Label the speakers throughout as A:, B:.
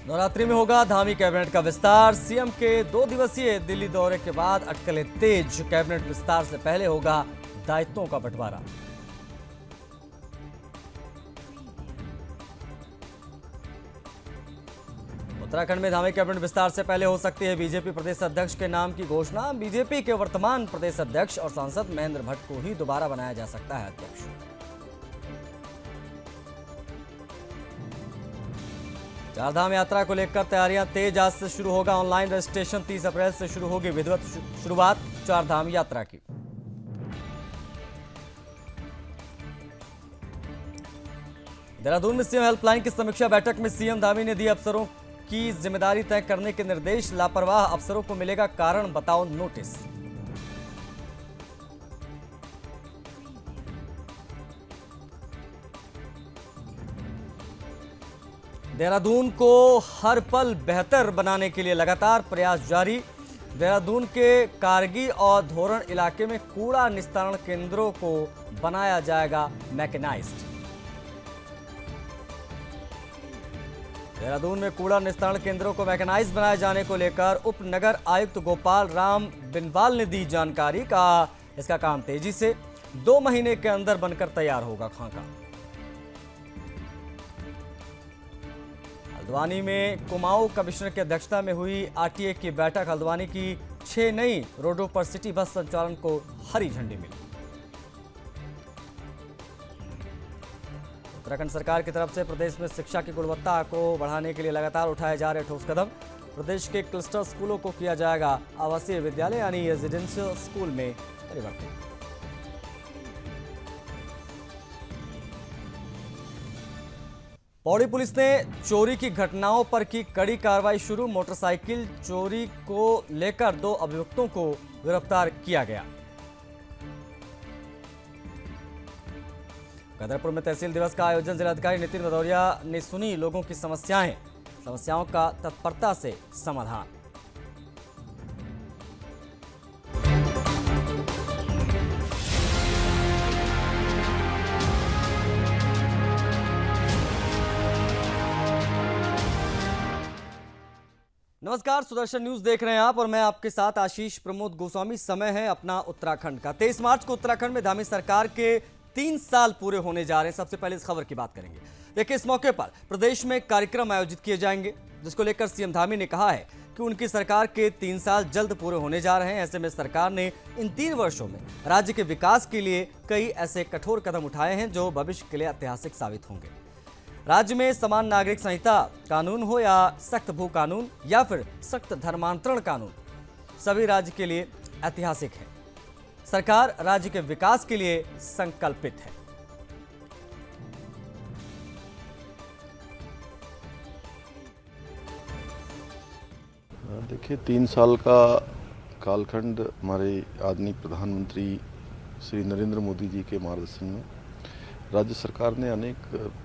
A: नवरात्रि में होगा धामी कैबिनेट का विस्तार। सीएम के 2 दिवसीय दिल्ली दौरे के बाद अटकलें तेज। कैबिनेट विस्तार से पहले होगा दायित्वों का बंटवारा। उत्तराखंड में धामी कैबिनेट विस्तार से पहले हो सकती है बीजेपी प्रदेश अध्यक्ष के नाम की घोषणा। बीजेपी के वर्तमान प्रदेश अध्यक्ष और सांसद महेंद्र भट्ट को ही दोबारा बनाया जा सकता है अध्यक्ष। चारधाम यात्रा को लेकर तैयारियां तेज। आज से शुरू होगा ऑनलाइन रजिस्ट्रेशन। 30 अप्रैल से शुरू होगी विधिवत शुरुआत चारधाम यात्रा की। देहरादून में सीएम हेल्पलाइन की समीक्षा बैठक में सीएम धामी ने दी अफसरों की जिम्मेदारी तय करने के निर्देश। लापरवाह अफसरों को मिलेगा कारण बताओ नोटिस। देहरादून को हर पल बेहतर बनाने के लिए लगातार प्रयास जारी। देहरादून के कारगी और धोरण इलाके में कूड़ा निस्तारण केंद्रों को बनाया जाएगा मैकेनाइज्ड। देहरादून में कूड़ा निस्तारण केंद्रों को मैकेनाइज बनाए जाने को लेकर उप नगर आयुक्त गोपाल राम बिनवाल ने दी जानकारी। कहा इसका काम तेजी से 2 महीने के अंदर बनकर तैयार होगा खाका। हल्द्वानी में कुमाऊं कमिश्नर की अध्यक्षता में हुई आरटीए की बैठक। हल्द्वानी की 6 नई रोडों पर सिटी बस संचालन को हरी झंडी मिली। उत्तराखंड सरकार की तरफ से प्रदेश में शिक्षा की गुणवत्ता को बढ़ाने के लिए लगातार उठाए जा रहे ठोस कदम। प्रदेश के क्लस्टर स्कूलों को किया जाएगा आवासीय विद्यालय यानी रेजिडेंशियल स्कूल में परिवर्तित। पौड़ी पुलिस ने चोरी की घटनाओं पर की कड़ी कार्रवाई शुरू। मोटरसाइकिल चोरी को लेकर 2 अभियुक्तों को गिरफ्तार किया गया। गदरपुर में तहसील दिवस का आयोजन। जिलाधिकारी नितिन भदौरिया ने सुनी लोगों की समस्याओं का तत्परता से समाधान। नमस्कार, सुदर्शन न्यूज देख रहे हैं आप और मैं आपके साथ आशीष प्रमोद गोस्वामी। समय है अपना उत्तराखंड का। 23 मार्च को उत्तराखंड में धामी सरकार के 3 साल पूरे होने जा रहे हैं। सबसे पहले इस खबर की बात करेंगे। देखिए, इस मौके पर प्रदेश में कार्यक्रम आयोजित किए जाएंगे, जिसको लेकर सीएम धामी ने कहा है कि उनकी सरकार के 3 साल जल्द पूरे होने जा रहे हैं। ऐसे में सरकार ने इन 3 वर्षों में राज्य के विकास के लिए कई ऐसे कठोर कदम उठाए हैं जो भविष्य के लिए ऐतिहासिक साबित होंगे। राज्य में समान नागरिक संहिता कानून हो या सख्त भू कानून या फिर सख्त धर्मांतरण कानून, सभी राज्य के लिए ऐतिहासिक है। सरकार राज्य के विकास के लिए संकल्पित है।
B: देखिए, 3 साल का कालखंड हमारे आदरणीय प्रधानमंत्री श्री नरेंद्र मोदी जी के मार्गदर्शन में राज्य सरकार ने अनेक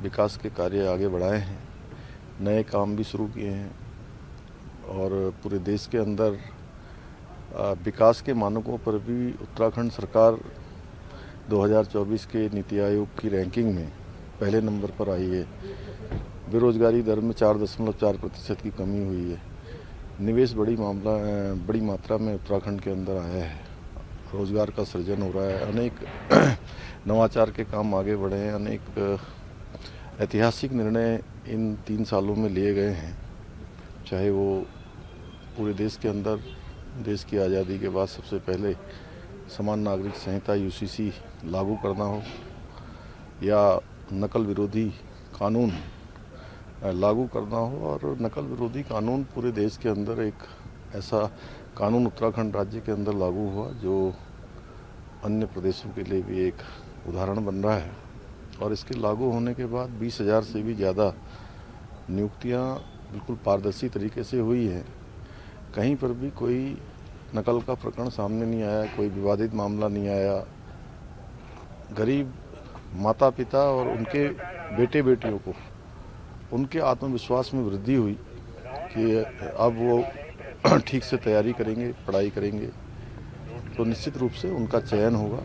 B: विकास के कार्य आगे बढ़ाए हैं। नए काम भी शुरू किए हैं और पूरे देश के अंदर विकास के मानकों पर भी उत्तराखंड सरकार 2024 के नीति आयोग की रैंकिंग में पहले नंबर पर आई है। बेरोजगारी दर में 4.4% की कमी हुई है। निवेश बड़ी मात्रा में उत्तराखंड के अंदर आया है। रोजगार का सृजन हो रहा है। अनेक नवाचार के काम आगे बढ़े हैं। अनेक ऐतिहासिक निर्णय इन 3 सालों में लिए गए हैं, चाहे वो पूरे देश के अंदर देश की आज़ादी के बाद सबसे पहले समान नागरिक संहिता यूसीसी लागू करना हो या नकल विरोधी कानून लागू करना हो। और नकल विरोधी कानून पूरे देश के अंदर एक ऐसा कानून उत्तराखंड राज्य के अंदर लागू हुआ जो अन्य प्रदेशों के लिए भी एक उदाहरण बन रहा है। और इसके लागू होने के बाद 20,000 से भी ज़्यादा नियुक्तियां बिल्कुल पारदर्शी तरीके से हुई हैं। कहीं पर भी कोई नकल का प्रकरण सामने नहीं आया, कोई विवादित मामला नहीं आया। गरीब माता पिता और उनके बेटे बेटियों को उनके आत्मविश्वास में वृद्धि हुई कि अब वो ठीक से तैयारी करेंगे, पढ़ाई करेंगे तो निश्चित रूप से उनका चयन होगा।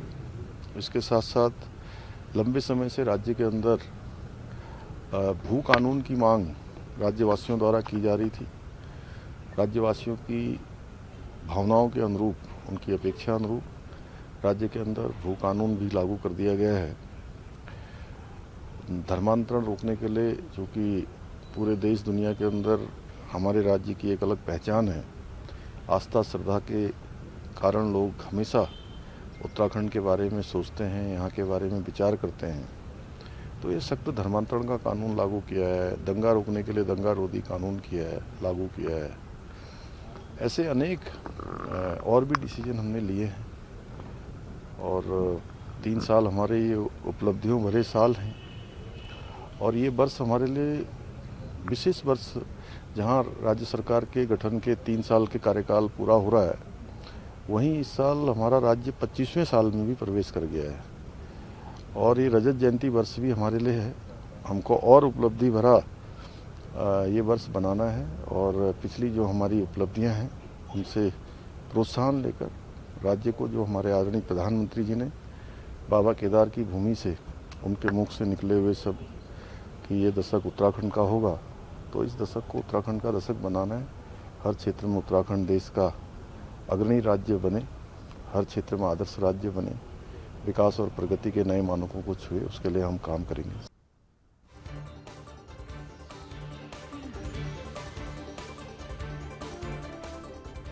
B: इसके साथ साथ लंबे समय से राज्य के अंदर भू कानून की मांग राज्यवासियों द्वारा की जा रही थी। राज्यवासियों की भावनाओं के अनुरूप, उनकी अपेक्षा अनुरूप राज्य के अंदर भू कानून भी लागू कर दिया गया है। धर्मांतरण रोकने के लिए, जो कि पूरे देश दुनिया के अंदर हमारे राज्य की एक अलग पहचान है, आस्था श्रद्धा के कारण लोग हमेशा उत्तराखंड के बारे में सोचते हैं, यहाँ के बारे में विचार करते हैं। तो ये सख्त धर्मांतरण का कानून लागू किया है, दंगा रोकने के लिए दंगा रोधी कानून किया है, लागू किया है। ऐसे अनेक और भी डिसीजन हमने लिए हैं और 3 साल हमारे ये उपलब्धियों भरे साल हैं और ये वर्ष हमारे लिए विशेष वर्ष, जहाँ राज्य सरकार के गठन के 3 साल के कार्यकाल पूरा हो रहा है, वहीं इस साल हमारा राज्य 25वें साल में भी प्रवेश कर गया है और ये रजत जयंती वर्ष भी हमारे लिए है। हमको और उपलब्धि भरा ये वर्ष बनाना है और पिछली जो हमारी उपलब्धियां हैं उनसे प्रोत्साहन लेकर राज्य को, जो हमारे आदरणीय प्रधानमंत्री जी ने बाबा केदार की भूमि से, उनके मुख से निकले हुए सब कि ये दशक उत्तराखंड का होगा, तो इस दशक को उत्तराखंड का दशक बनाना है। हर क्षेत्र में उत्तराखंड देश का अग्रणी राज्य बने, हर क्षेत्र में आदर्श राज्य बने, विकास और प्रगति के नए मानकों को छुए, उसके लिए हम काम करेंगे।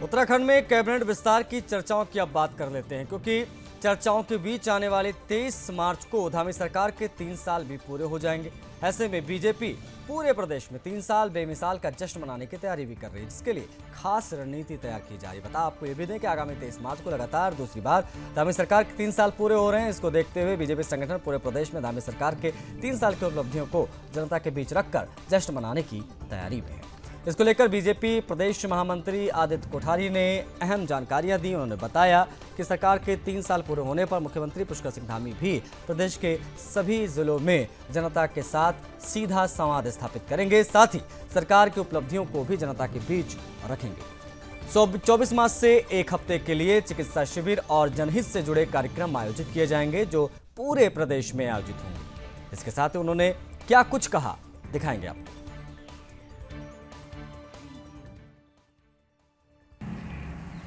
A: उत्तराखंड में कैबिनेट विस्तार की चर्चाओं की अब बात कर लेते हैं, क्योंकि चर्चाओं के बीच आने वाले 23 मार्च को धामी सरकार के 3 साल भी पूरे हो जाएंगे। ऐसे में बीजेपी पूरे प्रदेश में 3 साल बेमिसाल का जश्न मनाने की तैयारी भी कर रही है, जिसके लिए खास रणनीति तैयार की जा रही है। बता आपको ये भी दें कि आगामी 23 मार्च को लगातार दूसरी बार धामी सरकार के 3 साल पूरे हो रहे हैं। इसको देखते हुए बीजेपी संगठन पूरे प्रदेश में धामी सरकार के 3 साल की उपलब्धियों को जनता के बीच रखकर जश्न मनाने की तैयारी में है। इसको लेकर बीजेपी प्रदेश महामंत्री आदित्य कोठारी ने अहम जानकारियां दी। उन्होंने बताया कि सरकार के 3 साल पूरे होने पर मुख्यमंत्री पुष्कर सिंह धामी भी प्रदेश के सभी जिलों में जनता के साथ सीधा संवाद स्थापित करेंगे, साथ ही सरकार की उपलब्धियों को भी जनता के बीच रखेंगे। 24 मार्च से एक हफ्ते के लिए चिकित्सा शिविर और जनहित से जुड़े कार्यक्रम आयोजित किए जाएंगे, जो पूरे प्रदेश में आयोजित होंगे। इसके साथ ही उन्होंने क्या कुछ कहा, दिखाएंगे आपको।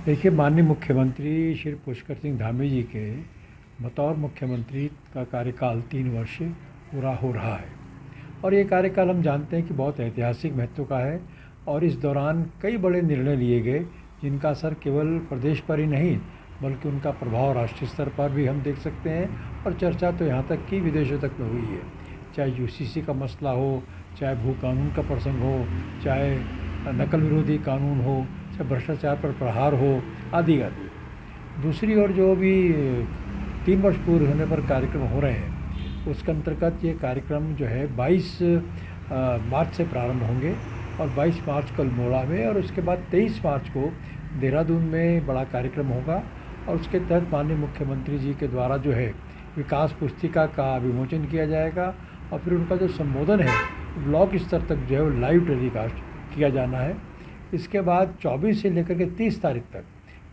C: देखिए, माननीय मुख्यमंत्री श्री पुष्कर सिंह धामी जी के बतौर मुख्यमंत्री का कार्यकाल 3 वर्ष पूरा हो रहा है और ये कार्यकाल हम जानते हैं कि बहुत ऐतिहासिक महत्व का है और इस दौरान कई बड़े निर्णय लिए गए, जिनका असर केवल प्रदेश पर ही नहीं बल्कि उनका प्रभाव राष्ट्रीय स्तर पर भी हम देख सकते हैं और चर्चा तो यहाँ तक कि विदेशों तक में हुई है। चाहे यूसीसी का मसला हो, चाहे भू कानून का प्रसंग हो, चाहे नकल विरोधी कानून हो, चाहे भ्रष्टाचार पर प्रहार हो, आदि आदि। दूसरी ओर जो भी 3 वर्ष पूरे होने पर कार्यक्रम हो रहे हैं, उसके अंतर्गत ये कार्यक्रम जो है 22 मार्च से प्रारंभ होंगे और 22 मार्च को अल्मोड़ा में और उसके बाद 23 मार्च को देहरादून में बड़ा कार्यक्रम होगा और उसके तहत माननीय मुख्यमंत्री जी के द्वारा जो है विकास पुस्तिका का विमोचन किया जाएगा और फिर उनका जो संबोधन है ब्लॉक स्तर तक जो है वो लाइव टेलीकास्ट किया जाना है। इसके बाद 24 से लेकर के 30 तारीख तक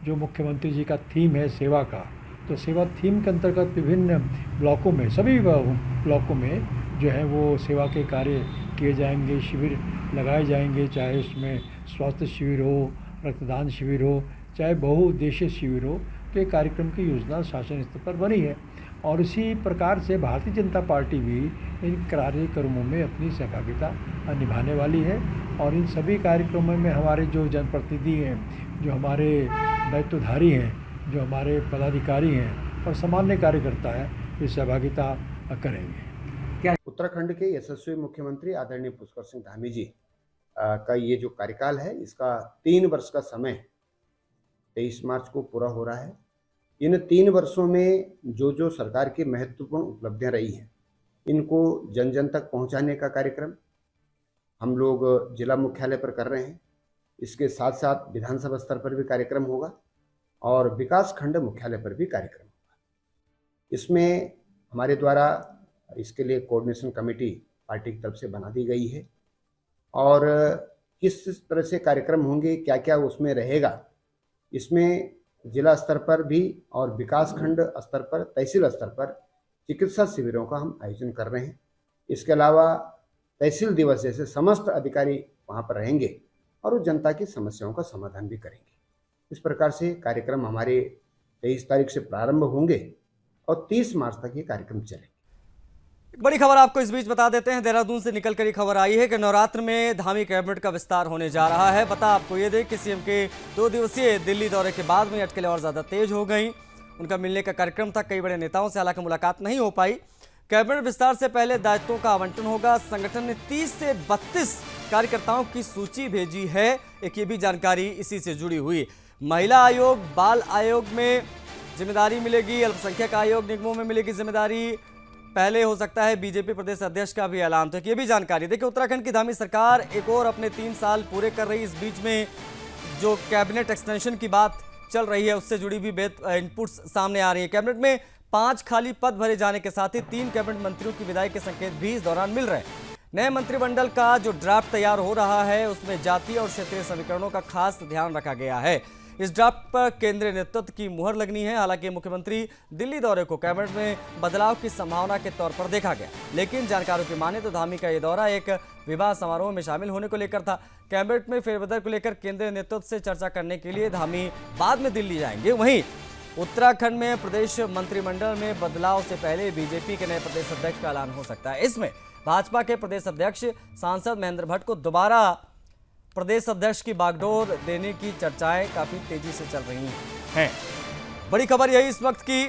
C: जो मुख्यमंत्री जी का थीम है सेवा का, तो सेवा थीम के अंतर्गत विभिन्न ब्लॉकों में, सभी ब्लॉकों में जो है वो सेवा के कार्य किए जाएंगे, शिविर लगाए जाएंगे, चाहे उसमें स्वास्थ्य शिविर हो, रक्तदान शिविर हो, चाहे बहुउद्देशीय शिविर हो। तो ये कार्यक्रम की योजना शासन स्तर पर बनी है और इसी प्रकार से भारतीय जनता पार्टी भी इन कार्यक्रमों में अपनी सहभागिता निभाने वाली है और इन सभी कार्यक्रमों में हमारे जो जनप्रतिनिधि हैं, जो हमारे दायित्वधारी हैं, जो हमारे पदाधिकारी हैं और सामान्य कार्यकर्ता हैं, ये सहभागिता करेंगे।
D: उत्तराखंड के यशस्वी मुख्यमंत्री आदरणीय पुष्कर सिंह धामी जी का ये जो कार्यकाल है, इसका 3 वर्ष का समय 23 मार्च को पूरा हो रहा है। इन 3 वर्षों में जो सरकार की महत्वपूर्ण उपलब्धियां रही हैं, इनको जन जन तक पहुंचाने का कार्यक्रम हम लोग जिला मुख्यालय पर कर रहे हैं। इसके साथ साथ विधानसभा स्तर पर भी कार्यक्रम होगा और विकास खंड मुख्यालय पर भी कार्यक्रम होगा। इसमें हमारे द्वारा इसके लिए कोऑर्डिनेशन कमेटी पार्टी की तरफ से बना दी गई है और किस तरह से कार्यक्रम होंगे, क्या क्या उसमें रहेगा, इसमें जिला स्तर पर भी और विकास खंड स्तर पर, तहसील स्तर पर चिकित्सा शिविरों का हम आयोजन कर रहे हैं। इसके अलावा तहसील दिवस जैसे समस्त अधिकारी वहाँ पर रहेंगे और उस जनता की समस्याओं का समाधान भी करेंगे। इस प्रकार से कार्यक्रम हमारे 23 तारीख से प्रारंभ होंगे और 30 मार्च तक ये कार्यक्रम चलेंगे।
A: बड़ी खबर आपको इस बीच बता देते हैं। देहरादून से निकलकर ये खबर आई है कि नवरात्र में धामी कैबिनेट का विस्तार होने जा रहा है। बता आपको ये दे कि सीएम के 2 दिवसीय दिल्ली दौरे के बाद में अटकलें और ज्यादा तेज हो गई। उनका मिलने का कार्यक्रम था कई बड़े नेताओं से, हालांकि मुलाकात नहीं हो पाई। कैबिनेट विस्तार से पहले दायित्वों का आवंटन होगा। संगठन ने 30 से 32 कार्यकर्ताओं की सूची भेजी है। एक ये भी जानकारी इसी से जुड़ी हुई। महिला आयोग, बाल आयोग में जिम्मेदारी मिलेगी, अल्पसंख्यक आयोग निगमों में मिलेगी जिम्मेदारी। पहले हो सकता है बीजेपी प्रदेश अध्यक्ष का भी ऐलान। तो ये भी जानकारी देखिए, उत्तराखंड की धामी सरकार एक और अपने 3 साल पूरे कर रही। इस बीच में जो कैबिनेट एक्सटेंशन की बात चल रही है उससे जुड़ी भी इनपुट्स सामने आ रही है। कैबिनेट में 5 खाली पद भरे जाने के साथ ही 3 कैबिनेट मंत्रियों की विदाई के संकेत भी इस दौरान मिल रहे हैं। नए मंत्रिमंडल का जो ड्राफ्ट तैयार हो रहा है उसमें जातीय और क्षेत्रीय समीकरणों का खास ध्यान रखा गया है। इस ड्राफ्ट पर केंद्रीय नेतृत्व की मुहर लगनी है। हालांकि मुख्यमंत्री दिल्ली दौरे को कैबिनेट में बदलाव की संभावना के तौर पर देखा गया, लेकिन जानकारों की माने तो धामी का यह दौरा एक विवाह समारोह में शामिल होने को लेकर था। कैबिनेट में फेरबदल को लेकर केंद्रीय नेतृत्व से चर्चा करने के लिए धामी बाद में दिल्ली जाएंगे। वहीं उत्तराखंड में प्रदेश मंत्रिमंडल में बदलाव से पहले बीजेपी के नए प्रदेश अध्यक्ष का ऐलान हो सकता है। इसमें भाजपा के प्रदेश अध्यक्ष सांसद महेंद्र भट्ट को दोबारा प्रदेश अध्यक्ष की बागडोर देने की चर्चाएं काफी तेजी से चल रही हैं। बड़ी खबर यही इस वक्त की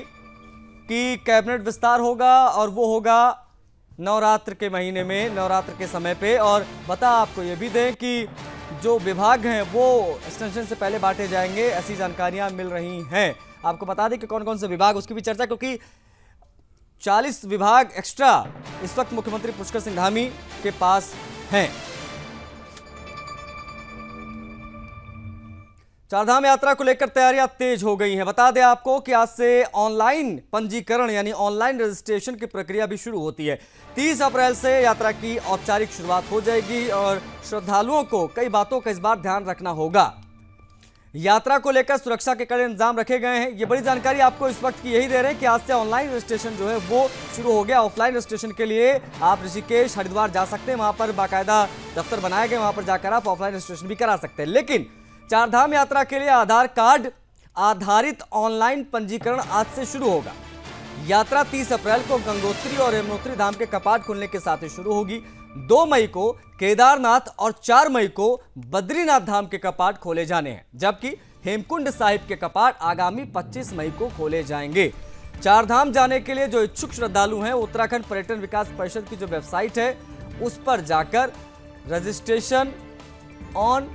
A: कि कैबिनेट विस्तार होगा और वो होगा नवरात्र के महीने में, नवरात्र के समय पे। और बता आपको ये भी दें कि जो विभाग हैं वो एक्सटेंशन से पहले बांटे जाएंगे, ऐसी जानकारियां मिल रही हैं। आपको बता दें कि कौन कौन से विभाग, उसकी भी चर्चा, क्योंकि 40 विभाग एक्स्ट्रा इस वक्त मुख्यमंत्री पुष्कर सिंह धामी के पास हैं। चारधाम यात्रा को लेकर तैयारियां तेज हो गई हैं। बता दें आपको कि आज से ऑनलाइन पंजीकरण यानी ऑनलाइन रजिस्ट्रेशन की प्रक्रिया भी शुरू होती है। 30 अप्रैल से यात्रा की औपचारिक शुरुआत हो जाएगी और श्रद्धालुओं को कई बातों का इस बार ध्यान रखना होगा। यात्रा को लेकर सुरक्षा के कड़े इंतजाम रखे गए हैं। ये बड़ी जानकारी आपको इस वक्त की यही दे रहे हैं कि आज से ऑनलाइन रजिस्ट्रेशन जो है वो शुरू हो गया। ऑफलाइन रजिस्ट्रेशन के लिए आप ऋषिकेश, हरिद्वार जा सकते हैं, वहां पर बाकायदा दफ्तर बनाए गए, वहां पर जाकर आप ऑफलाइन रजिस्ट्रेशन भी करा सकते हैं। लेकिन चारधाम यात्रा के लिए आधार कार्ड आधारित ऑनलाइन पंजीकरण आज से शुरू होगा। यात्रा 30 अप्रैल को गंगोत्री और यमुनोत्री धाम के कपाट खुलने के साथ ही शुरू होगी। 2 मई को केदारनाथ और 4 मई को बद्रीनाथ धाम के कपाट खोले जाने हैं, जबकि हेमकुंड साहिब के कपाट आगामी 25 मई को खोले जाएंगे। चारधाम जाने के लिए जो इच्छुक श्रद्धालु हैं, उत्तराखंड पर्यटन विकास परिषद की जो वेबसाइट है उस पर जाकर रजिस्ट्रेशन ऑन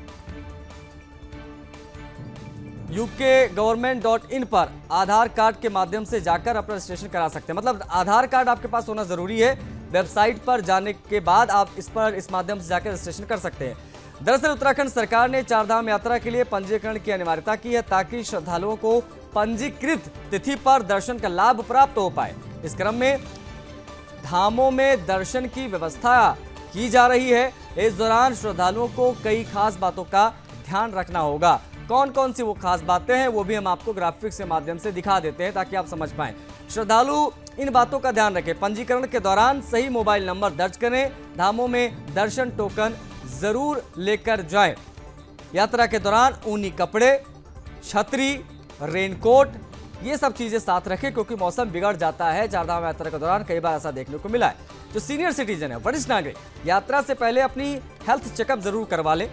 A: ukgovernment.in पर आधार कार्ड के माध्यम से जाकर अपना रजिस्ट्रेशन करा सकते हैं। मतलब आधार कार्ड आपके पास होना जरूरी है। वेबसाइट पर जाने के बाद आप इस माध्यम से जाकर रजिस्ट्रेशन कर सकते हैं। दरअसल उत्तराखंड सरकार ने चारधाम यात्रा के लिए पंजीकरण की अनिवार्यता की है ताकि श्रद्धालुओं को पंजीकृत तिथि पर दर्शन का लाभ प्राप्त हो पाए। इस क्रम में धामों में दर्शन की व्यवस्था की जा रही है। इस दौरान श्रद्धालुओं को कई खास बातों का ध्यान रखना होगा। कौन कौन सी वो खास बातें हैं वो भी हम आपको ग्राफिक्स के माध्यम से दिखा देते हैं ताकि आप समझ पाएं। श्रद्धालु इन बातों का ध्यान रखें। पंजीकरण के दौरान सही मोबाइल नंबर दर्ज करें। धामों में दर्शन टोकन जरूर लेकर जाएं। यात्रा के दौरान ऊनी कपड़े, छतरी, रेनकोट, ये सब चीजें साथ रखें क्योंकि मौसम बिगड़ जाता है। चारधाम यात्रा के दौरान कई बार ऐसा देखने को मिला है। जो सीनियर सिटीजन है, वरिष्ठ नागरिक, यात्रा से पहले अपनी हेल्थ चेकअप जरूर करवा लें।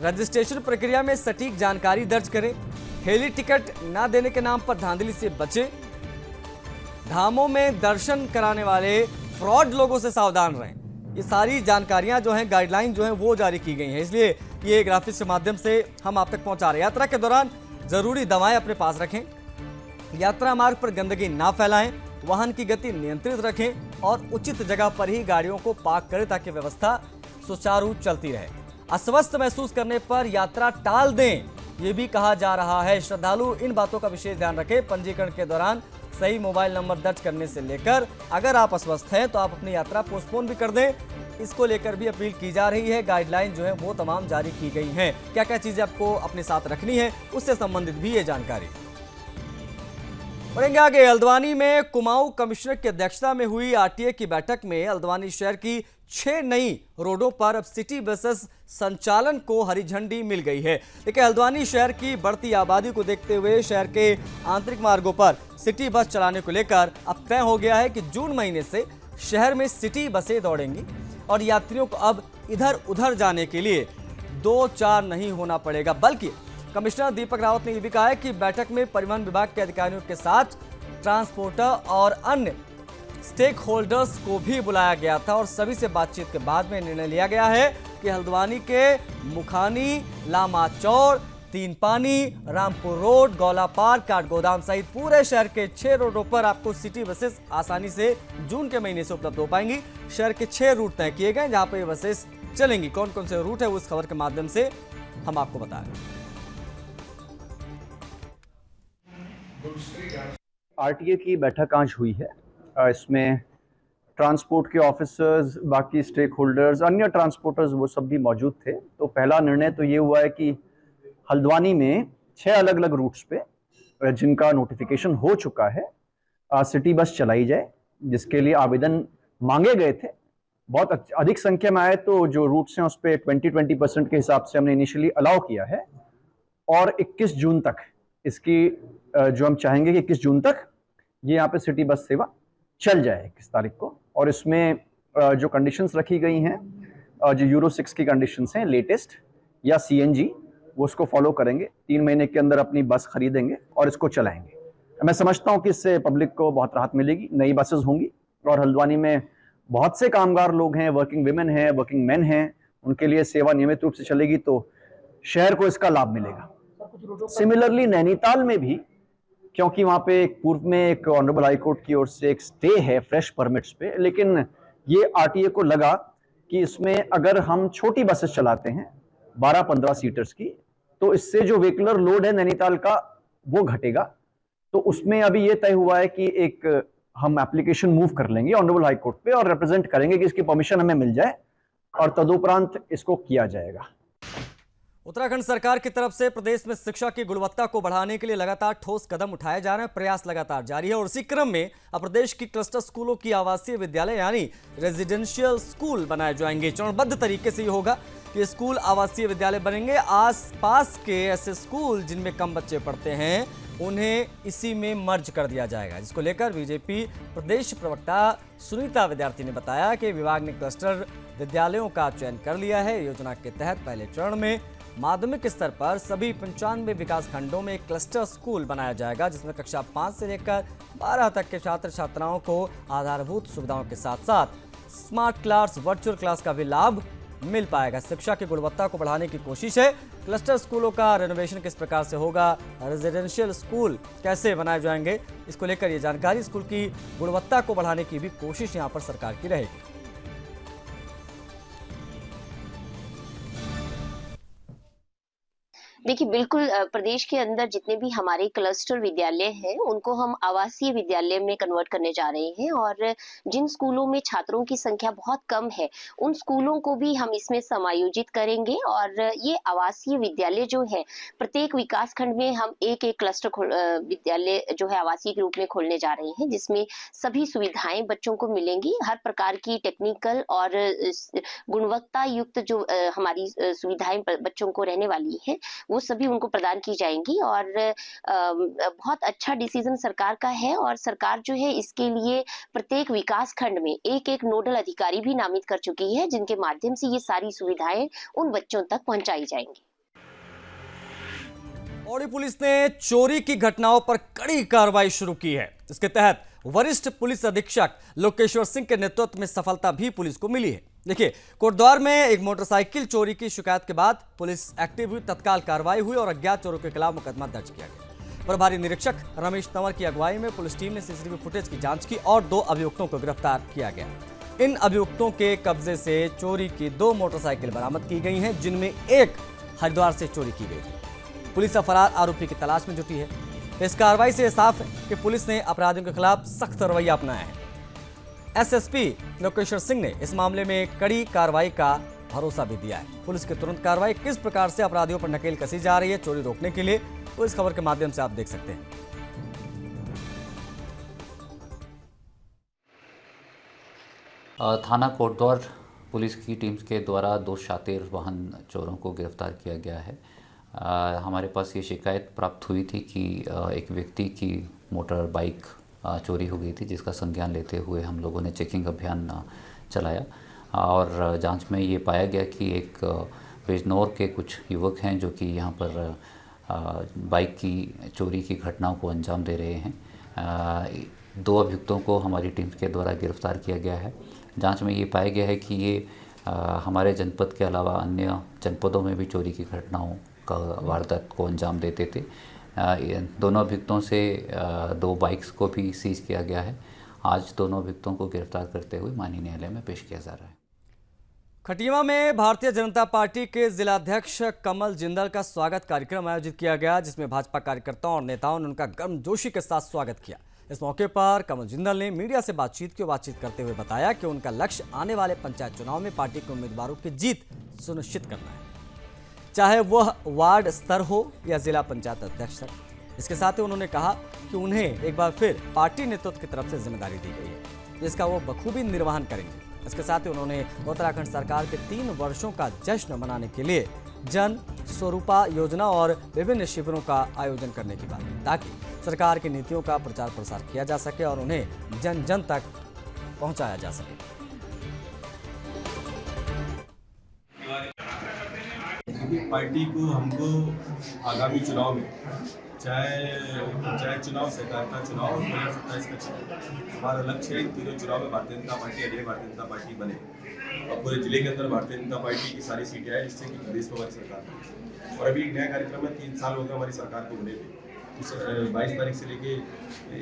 A: रजिस्ट्रेशन प्रक्रिया में सटीक जानकारी दर्ज करें। हेली टिकट ना देने के नाम पर धांधली से बचें। धामों में दर्शन कराने वाले फ्रॉड लोगों से सावधान रहें। ये सारी जानकारियां जो हैं, गाइडलाइन जो हैं वो जारी की गई हैं, इसलिए ये ग्राफिक्स के माध्यम से हम आप तक पहुंचा रहे हैं। यात्रा के दौरान जरूरी दवाएं अपने पास रखें। यात्रा मार्ग पर गंदगी ना फैलाएं। वाहन की गति नियंत्रित रखें और उचित जगह पर ही गाड़ियों को पार्क करें ताकि व्यवस्था सुचारू चलती रहे। अस्वस्थ महसूस करने पर यात्रा टाल दें, ये भी कहा जा रहा है। श्रद्धालु इन बातों का विशेष ध्यान रखें। पंजीकरण के दौरान सही मोबाइल नंबर दर्ज करने से लेकर अगर आप अस्वस्थ हैं तो आप अपनी यात्रा पोस्टपोन भी कर दें, इसको लेकर भी अपील की जा रही है। गाइडलाइन जो है वो तमाम जारी की गई हैं। क्या क्या चीजें आपको अपने साथ रखनी है उससे संबंधित भी ये जानकारी। बढ़ेंगे आगे। हल्द्वानी में कुमाऊं कमिश्नर की अध्यक्षता में हुई आरटीए की बैठक में हल्द्वानी शहर की 6 नई रोडों पर अब सिटी बसेस संचालन को हरी झंडी मिल गई है। लेकिन हल्द्वानी शहर की बढ़ती आबादी को देखते हुए शहर के आंतरिक मार्गों पर सिटी बस चलाने को लेकर अब तय हो गया है कि जून महीने से शहर में सिटी बसें दौड़ेंगी और यात्रियों को अब इधर उधर जाने के लिए 2-4 नहीं होना पड़ेगा, बल्कि कमिश्नर दीपक रावत ने यह भी कहा है कि बैठक में परिवहन विभाग के अधिकारियों के साथ ट्रांसपोर्टर और अन्य स्टेक होल्डर्स को भी बुलाया गया था और सभी से बातचीत के बाद में निर्णय लिया गया है कि हल्द्वानी के मुखानी, लामा चौर, तीन पानी, रामपुर रोड, गौला पार्क, काठगोदाम सहित पूरे शहर के 6 रोडों पर आपको सिटी बसेस आसानी से जून के महीने से उपलब्ध हो पाएंगी। शहर के 6 रूट तय किए गए जहां पर ये बसेस चलेंगी। कौन कौन से रूट है वो इस खबर के माध्यम से हम आपको बता रहे हैं।
E: आरटीए की बैठक आज हुई है। इसमें ट्रांसपोर्ट के ऑफिसर्स, बाकी स्टेक होल्डर्स, अन्य ट्रांसपोर्टर्स वो सब भी मौजूद थे। तो पहला निर्णय तो ये हुआ है कि हल्द्वानी में 6 अलग अलग रूट्स पे जिनका नोटिफिकेशन हो चुका है सिटी बस चलाई जाए, जिसके लिए आवेदन मांगे गए थे। बहुत अधिक संख्या में आए तो जो रूट्स हैं उस पर 20% के हिसाब से हमने इनिशियली अलाउ किया है और 21 जून तक इसकी जो हम चाहेंगे कि 21 जून तक ये यहाँ पे सिटी बस सेवा चल जाए 21 तारीख को। और इसमें जो कंडीशंस रखी गई हैं, जो यूरो 6 की कंडीशंस हैं लेटेस्ट या सीएनजी, वो उसको फॉलो करेंगे। 3 महीने के अंदर अपनी बस खरीदेंगे और इसको चलाएंगे। मैं समझता हूँ कि इससे पब्लिक को बहुत राहत मिलेगी। नई बसेस होंगी और हल्द्वानी में बहुत से कामगार लोग हैं, वर्किंग विमेन हैं, वर्किंग मैन हैं, उनके लिए सेवा नियमित रूप से चलेगी तो शहर को इसका लाभ मिलेगा। सिमिलरली नैनीताल में भी, क्योंकि वहाँ पे पूर्व में एक ऑनरेबल हाई कोर्ट की ओर से एक स्टे है फ्रेश परमिट्स पे, लेकिन ये आरटीए को लगा कि इसमें अगर हम छोटी बसेस चलाते हैं 12-15 सीटर्स की, तो इससे जो व्हीकलर लोड है नैनीताल का वो घटेगा। तो उसमें अभी ये तय हुआ है कि एक हम एप्लीकेशन मूव कर लेंगे ऑनरेबल हाई कोर्ट पे और रिप्रेजेंट करेंगे कि इसकी परमिशन हमें मिल जाए और तदुपरांत इसको किया जाएगा।
A: उत्तराखंड सरकार की तरफ से प्रदेश में शिक्षा की गुणवत्ता को बढ़ाने के लिए लगातार ठोस कदम उठाए जा रहे हैं। प्रयास लगातार जारी है और इसी क्रम में अब प्रदेश की क्लस्टर स्कूलों की आवासीय विद्यालय यानी रेजिडेंशियल स्कूल बनाए जाएंगे। चरणबद्ध तरीके से ये होगा कि स्कूल आवासीय विद्यालय बनेंगे। आसपास के ऐसे स्कूल जिनमें कम बच्चे पढ़ते हैं उन्हें इसी में मर्ज कर दिया जाएगा, जिसको लेकर बीजेपी प्रदेश प्रवक्ता सुनीता विद्यार्थी ने बताया कि विभाग ने क्लस्टर विद्यालयों का चयन कर लिया है। योजना के तहत पहले चरण में माध्यमिक स्तर पर सभी 95 विकास खंडों में एक क्लस्टर स्कूल बनाया जाएगा, जिसमें कक्षा 5 से लेकर 12 तक के छात्र छात्राओं को आधारभूत सुविधाओं के साथ साथ स्मार्ट क्लास, वर्चुअल क्लास का भी लाभ मिल पाएगा। शिक्षा की गुणवत्ता को बढ़ाने की कोशिश है। क्लस्टर स्कूलों का रेनोवेशन किस प्रकार से होगा, रेजिडेंशियल स्कूल कैसे बनाए जाएंगे, इसको लेकर ये जानकारी, स्कूल की गुणवत्ता को बढ़ाने की भी कोशिश यहाँ पर सरकार की रहेगी।
F: देखिए, बिल्कुल प्रदेश के अंदर जितने भी हमारे क्लस्टर विद्यालय हैं उनको हम आवासीय विद्यालय में कन्वर्ट करने जा रहे हैं और जिन स्कूलों में छात्रों की संख्या बहुत कम है उन स्कूलों को भी हम इसमें समायोजित करेंगे। और ये आवासीय विद्यालय जो है प्रत्येक विकास खंड में हम एक एक क्लस्टर विद्यालय जो है आवासीय के रूप में खोलने जा रहे हैं, जिसमें सभी सुविधाएं बच्चों को मिलेंगी। हर प्रकार की टेक्निकल और गुणवत्ता युक्त जो हमारी सुविधाएं बच्चों को रहने वाली है वो सभी उनको प्रदान की जाएंगी। और बहुत अच्छा डिसीजन सरकार का है और सरकार जो है इसके लिए प्रत्येक विकास खंड में एक एक नोडल अधिकारी भी नामित कर चुकी है, जिनके माध्यम से ये सारी सुविधाएं उन बच्चों तक पहुंचाई जाएंगी।
A: पौड़ी पुलिस ने चोरी की घटनाओं पर कड़ी कार्रवाई शुरू की है। इसके तहत वरिष्ठ पुलिस अधीक्षक लोकेश्वर सिंह के नेतृत्व में सफलता भी पुलिस को मिली है। देखिए, कोटद्वार में एक मोटरसाइकिल चोरी की शिकायत के बाद पुलिस एक्टिव हुई, तत्काल कार्रवाई हुई और अज्ञात चोरों के खिलाफ मुकदमा दर्ज किया गया। प्रभारी निरीक्षक रमेश तंवर की अगुवाई में पुलिस टीम ने सीसीटीवी फुटेज की जांच की और 2 अभियुक्तों को गिरफ्तार किया गया। इन अभियुक्तों के कब्जे से चोरी की 2 मोटरसाइकिल बरामद की गई हैं, जिनमें एक हरिद्वार से चोरी की गई थी। पुलिस फरार आरोपी की तलाश में जुटी है। इस कार्रवाई से साफ है कि पुलिस ने अपराधियों के खिलाफ सख्त रवैया अपनाया है। एसएसपी लोकेश्वर सिंह ने इस मामले में कड़ी कार्रवाई का भरोसा भी दिया है। पुलिस की तुरंत कार्रवाई किस प्रकार से अपराधियों पर नकेल कसी जा रही है चोरी रोकने के लिए, तो इस खबर के माध्यम से आप देख सकते हैं।
G: थाना कोटद्वार पुलिस की टीम्स के द्वारा 2 शातिर वाहन चोरों को गिरफ्तार किया गया है। हमारे पास ये शिकायत प्राप्त हुई थी कि एक व्यक्ति की मोटर बाइक चोरी हो गई थी, जिसका संज्ञान लेते हुए हम लोगों ने चेकिंग अभियान चलाया और जांच में ये पाया गया कि एक बिजनौर के कुछ युवक हैं जो कि यहाँ पर बाइक की चोरी की घटनाओं को अंजाम दे रहे हैं। 2 अभियुक्तों को हमारी टीम के द्वारा गिरफ्तार किया गया है। जांच में ये पाया गया है कि ये हमारे जनपद के अलावा अन्य जनपदों में भी चोरी की घटनाओं का वारदात को अंजाम देते थे। दोनों अभियुक्तों से 2 बाइक्स को भी सीज किया गया है। आज दोनों अभियुक्तों को गिरफ्तार करते हुए माननीय न्यायालय में पेश किया जा रहा है।
A: खटिया में भारतीय जनता पार्टी के जिलाध्यक्ष कमल जिंदल का स्वागत कार्यक्रम आयोजित किया गया, जिसमें भाजपा कार्यकर्ताओं और नेताओं ने उनका गर्मजोशी के साथ स्वागत किया। इस मौके पर कमल जिंदल ने मीडिया से बातचीत करते हुए बताया कि उनका लक्ष्य आने वाले पंचायत चुनाव में पार्टी के उम्मीदवारों की जीत सुनिश्चित करना है, चाहे वह वार्ड स्तर हो या जिला पंचायत अध्यक्ष स्तर। इसके साथ ही उन्होंने कहा कि उन्हें एक बार फिर पार्टी नेतृत्व की तरफ से जिम्मेदारी दी गई है, जिसका वो बखूबी निर्वहन करेंगे। इसके साथ ही उन्होंने उत्तराखंड सरकार के 3 वर्षों का जश्न मनाने के लिए जन स्वरूपा योजना और विभिन्न शिविरों का आयोजन करने की बात की, ताकि सरकार की नीतियों का प्रचार प्रसार किया जा सके और उन्हें जन जन तक पहुंचाया जा सके।
H: पार्टी को हमको आगामी चुनाव में चाहे चुनाव सहकारिता चुनाव और 2027 का चुनाव, हमारा लक्ष्य है इन तीनों चुनाव में भारतीय जनता पार्टी अजय भारतीय जनता पार्टी बने और पूरे जिले के अंदर भारतीय जनता पार्टी की सारी सीटें आए, जिससे कि प्रदेश में हमारी सरकार। और अभी एक नया कार्यक्रम है, 3 साल हो गए हमारी सरकार को बने हुए। 22 तारीख से लेके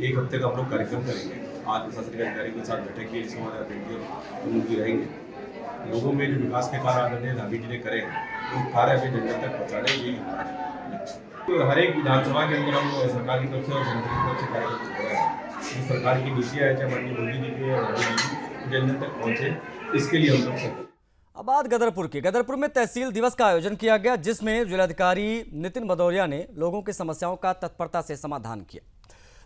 H: 1 हफ्ते का हम लोग कार्यक्रम करेंगे। आज प्रशासनिक अधिकारियों के साथ बैठक की, जिसमें हमारे अतिथि उनकी रहेंगे। लोगों में जो विकास के कार्य आदरणीय धामी जी ने करे वो कार्य अभी जनता तक पहुँचाने की तो हर एक विधानसभा के अंदर हम सरकार की तरफ से और जनता की तरफ से कार्यक्रम कर रहे हैं। जो सरकार की नीतियाँ है, चाहे माननीय मोदी जी की या मोदी जी की, जन जन तक पहुँचे, इसके लिए हम लोग सब।
A: अब बात गदरपुर की। गदरपुर में तहसील दिवस का आयोजन किया गया, जिसमें जिलाधिकारी नितिन भदौरिया ने लोगों की समस्याओं का तत्परता से समाधान किया।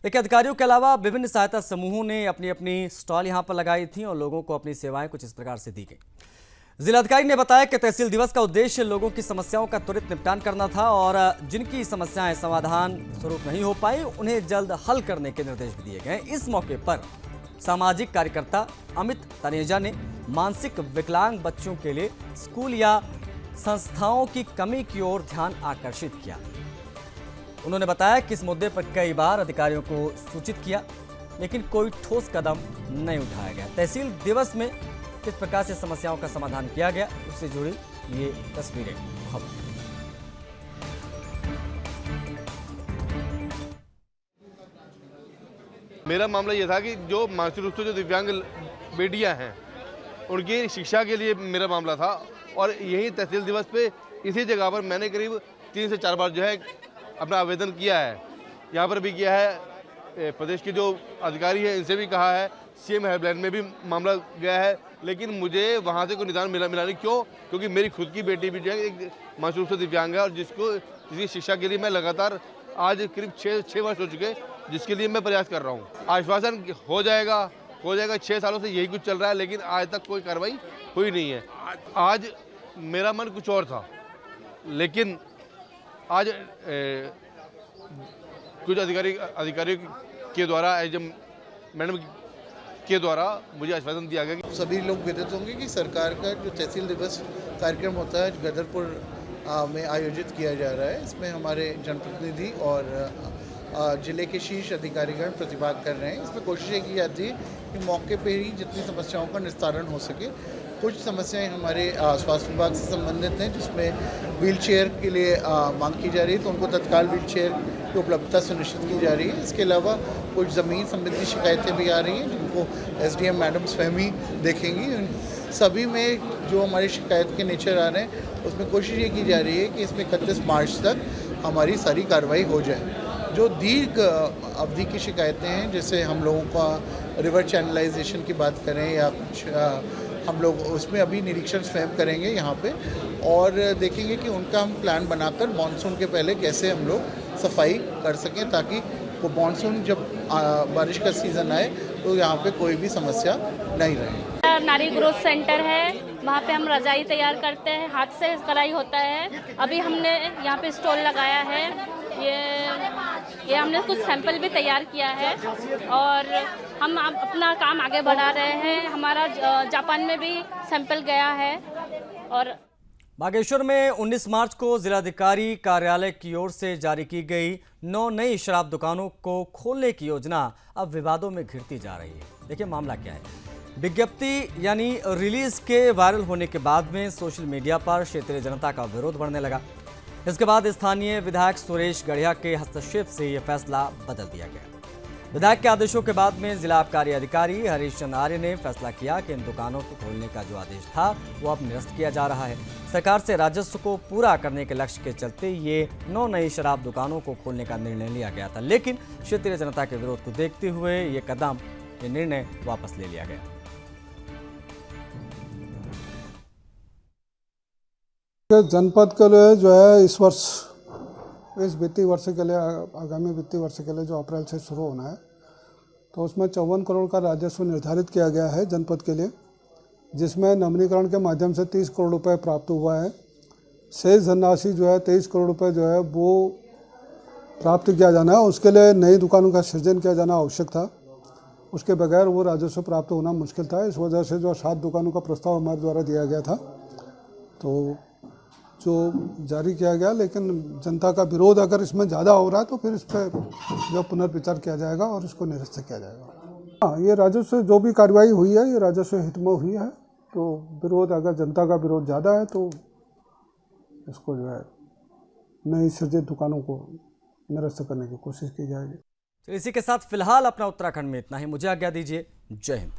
A: देखिए, अधिकारियों के अलावा विभिन्न सहायता समूहों ने अपनी अपनी स्टॉल यहां पर लगाई थी और लोगों को अपनी सेवाएं कुछ इस प्रकार से दी गई। जिलाधिकारी ने बताया कि तहसील दिवस का उद्देश्य लोगों की समस्याओं का त्वरित निपटान करना था और जिनकी समस्याएं समाधान स्वरूप नहीं हो पाई उन्हें जल्द हल करने के निर्देश भी दिए गए। इस मौके पर सामाजिक कार्यकर्ता अमित तनेजा ने मानसिक विकलांग बच्चों के लिए स्कूल या संस्थाओं की कमी की ओर ध्यान आकर्षित किया। उन्होंने बताया कि इस मुद्दे पर कई बार अधिकारियों को सूचित किया, लेकिन कोई ठोस कदम नहीं उठाया गया। तहसील दिवस में किस प्रकार से समस्याओं का समाधान किया गया, उससे जुड़ी ये तस्वीरें।
I: मेरा मामला ये था कि जो मानसिक रूप से जो दिव्यांग बेटियां हैं उनकी शिक्षा के लिए मेरा मामला था और यही तहसील दिवस पे इसी जगह पर मैंने करीब 3 से 4 बार जो है अपना आवेदन किया है। यहाँ पर भी किया है, प्रदेश के जो अधिकारी हैं इनसे भी कहा है, सीएम हेल्पलाइन में भी मामला गया है, लेकिन मुझे वहाँ से कोई निदान मिला नहीं। क्यों? क्योंकि मेरी खुद की बेटी भी जो है एक मानसिक रूप से दिव्यांग है और जिसकी शिक्षा के लिए मैं लगातार आज करीब 6 वर्ष हो चुके, जिसके लिए मैं प्रयास कर रहा हूँ। आश्वासन हो जाएगा 6 सालों से यही कुछ चल रहा है, लेकिन आज तक कोई कार्रवाई हुई नहीं है। आज मेरा मन कुछ और था, लेकिन आज कुछ अधिकारियों के द्वारा मैडम के द्वारा मुझे आश्वासन दिया गया कि
J: सभी लोग विदित होंगे कि सरकार का जो तहसील दिवस कार्यक्रम होता है गदरपुर में आयोजित किया जा रहा है। इसमें हमारे जनप्रतिनिधि और जिले के शीर्ष अधिकारीगण प्रतिभाग कर रहे हैं। इसमें कोशिश ये की जाती है कि मौके पे ही जितनी समस्याओं का निस्तारण हो सके। कुछ समस्याएं हमारे स्वास्थ्य विभाग से संबंधित हैं, जिसमें व्हीलचेयर के लिए मांग की जा रही है, तो उनको तत्काल व्हीलचेयर की उपलब्धता सुनिश्चित की जा रही है। इसके अलावा कुछ ज़मीन संबंधी शिकायतें भी आ रही हैं, जिनको एसडीएम मैडम स्वयं ही देखेंगी। सभी में जो हमारी शिकायत के नेचर आ रहे हैं, उसमें कोशिश ये की जा रही है कि इसमें 31 मार्च तक हमारी सारी कार्रवाई हो जाए। जो दीर्घ अवधि की शिकायतें हैं, जैसे हम लोगों का रिवर चैनलाइजेशन की बात करें या कुछ हम लोग उसमें अभी निरीक्षण स्वयं करेंगे यहाँ पे और देखेंगे कि उनका हम प्लान बनाकर मानसून के पहले कैसे हम लोग सफाई कर सकें, ताकि वो मानसून जब बारिश का सीज़न आए तो यहाँ पे कोई भी समस्या नहीं रहे।
K: नारी ग्रोथ सेंटर है, वहाँ पे हम रजाई तैयार करते हैं, हाथ से कढ़ाई होता है। अभी हमने यहाँ पे स्टॉल लगाया है, ये हमने कुछ सैंपल भी तैयार किया है और हम अपना काम आगे बढ़ा रहे हैं। हमारा जापान में भी सैंपल गया है। और
A: बागेश्वर में 19 मार्च को जिलाधिकारी कार्यालय की ओर से जारी की गई 9 नई शराब दुकानों को खोलने की योजना अब विवादों में घिरती जा रही है। देखिए मामला क्या है। विज्ञप्ति यानी रिलीज के वायरल होने के बाद में सोशल मीडिया पर क्षेत्रीय जनता का विरोध बढ़ने लगा। इसके बाद स्थानीय विधायक सुरेश गढ़िया के हस्तक्षेप से यह फैसला बदल दिया गया। विधायक के आदेशों के बाद में जिला आबकारी अधिकारी हरीश चंद्र आर्य ने फैसला किया कि इन दुकानों को खोलने का जो आदेश था वो अब निरस्त किया जा रहा है। सरकार से राजस्व को पूरा करने के लक्ष्य के चलते ये 9 नई शराब दुकानों को खोलने का निर्णय लिया गया था, लेकिन क्षेत्रीय जनता के विरोध को देखते हुए ये निर्णय वापस ले लिया गया।
L: जनपद के लिए जो है इस वर्ष, इस वित्तीय वर्ष के लिए, आगामी वित्तीय वर्ष के लिए जो अप्रैल से शुरू होना है, तो उसमें 54 करोड़ का राजस्व निर्धारित किया गया है जनपद के लिए, जिसमें नवीनीकरण के माध्यम से 30 करोड़ रुपए प्राप्त हुआ है। शेष धनराशि जो है 23 करोड़ रुपए जो है वो प्राप्त किया जाना है। उसके लिए नई दुकानों का सृजन किया जाना आवश्यक था। उसके बगैर वो राजस्व प्राप्त होना मुश्किल था। इस वजह से जो 7 दुकानों का प्रस्ताव हमारे द्वारा दिया गया था, तो जो जारी किया गया, लेकिन जनता का विरोध अगर इसमें ज़्यादा हो रहा है तो फिर इस पर जो पुनर्विचार किया जाएगा और इसको निरस्त किया जाएगा। हाँ, ये राजस्व जो भी कार्रवाई हुई है ये राजस्व हित में हुई है। तो विरोध, अगर जनता का विरोध ज़्यादा है तो इसको जो है नई सृजित दुकानों को निरस्त करने की कोशिश की जाएगी।
A: तो इसी के साथ फिलहाल अपना उत्तराखंड में इतना ही। मुझे आज्ञा दीजिए। जय हिंद।